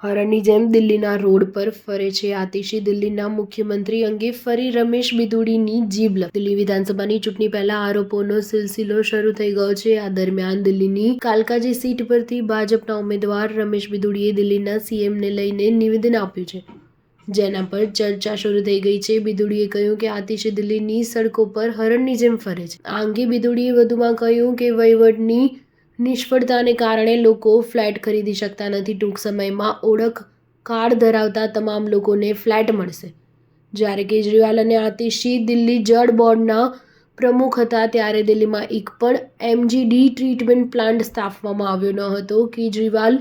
હરણની જેમ દિલ્હીના રોડ પર ફરે છે આતિશી. દિલ્હીના મુખ્યમંત્રી અંગે ફરી રમેશ બિધુડીની જીભ લપ. દિલ્હી વિધાનસભાની ચૂંટણી પહેલા આરોપોનો સિલસિલો શરૂ થઈ ગયો છે. આ દરમિયાન દિલ્હીની કાલકાજી સીટ પરથી ભાજપના ઉમેદવાર રમેશ બિધુડીએ દિલ્હીના સીએમને લઈને નિવેદન આપ્યું છે, જેના પર ચર્ચા શરૂ થઈ ગઈ છે. બિધુડીએ કહ્યું કે આતિશી દિલ્હીની સડકો પર હરણની જેમ ફરે છે. આ અંગે બિધુડીએ વધુમાં કહ્યું કે વહીવટની નિષ્ફળતાને કારણે લોકો ફ્લેટ ખરીદી શકતા નથી. ટૂંક સમયમાં ઓળખ કાર્ડ ધરાવતા તમામ લોકોને ફ્લેટ મળશે. જ્યારે કેજરીવાલ અને આતિશી દિલ્હી જળ બોર્ડના પ્રમુખ હતા ત્યારે દિલ્હીમાં એક પણ એમજીડી ટ્રીટમેન્ટ પ્લાન્ટ સ્થાપવામાં આવ્યો ન હતો. કેજરીવાલ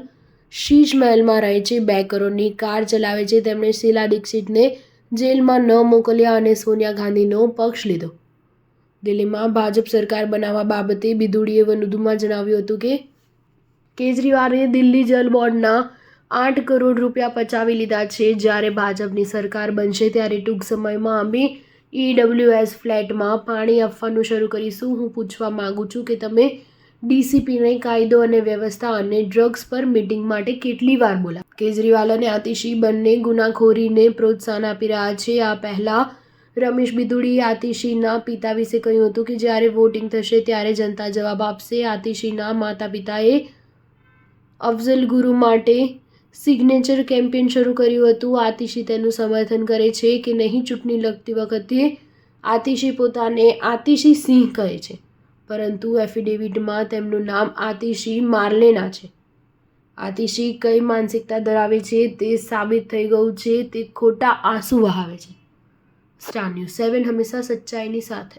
શીશ મહેલમાં રહે છે, 2 કરોડની કાર ચલાવે છે. તેમણે શીલા દીક્ષિતને જેલમાં ન મોકલ્યા અને સોનિયા ગાંધીનો પક્ષ લીધો. દિલ્હીમાં ભાજપ સરકાર બનાવવા બાબતે બિધુડીએ વધુમાં જણાવ્યું હતું કે કેજરીવાલે દિલ્હી જલ બોર્ડના 8 કરોડ રૂપિયા પચાવી લીધા છે. જ્યારે ભાજપની સરકાર બનશે ત્યારે ટૂંક સમયમાં અમે EWS ફ્લેટમાં પાણી આપવાનું શરૂ કરીશું. હું પૂછવા માંગુ છું કે તમે ડીસીપીને કાયદો અને વ્યવસ્થા અને ડ્રગ્સ પર મીટિંગ માટે કેટલી વાર બોલા? કેજરીવાલ અને આતિશી બંને ગુનાખોરીને પ્રોત્સાહન આપી રહ્યા છે. આ પહેલા રમેશ બિધુડીએ આતિશીના પિતા વિશે કહ્યું હતું કે જ્યારે વોટિંગ થશે ત્યારે જનતા જવાબ આપશે. આતિશીના માતા પિતાએ અફઝલ ગુરુ માટે સિગ્નેચર કેમ્પેન શરૂ કર્યું હતું. આતિશી તેનું સમર્થન કરે છે કે નહીં? ચૂંટણી લડતી વખતે આતિશી પોતાને આતિશી સિંહ કહે છે, પરંતુ એફિડેવિટમાં તેમનું નામ આતિશી માર્લેના છે. આતિશી કઈ માનસિકતા ધરાવે છે તે સાબિત થઈ ગયું છે. તે ખોટા આંસુ વહાવે છે. સ્ટાર ન્યૂઝ 7 હંમેશા સચ્ચાઈની સાથે.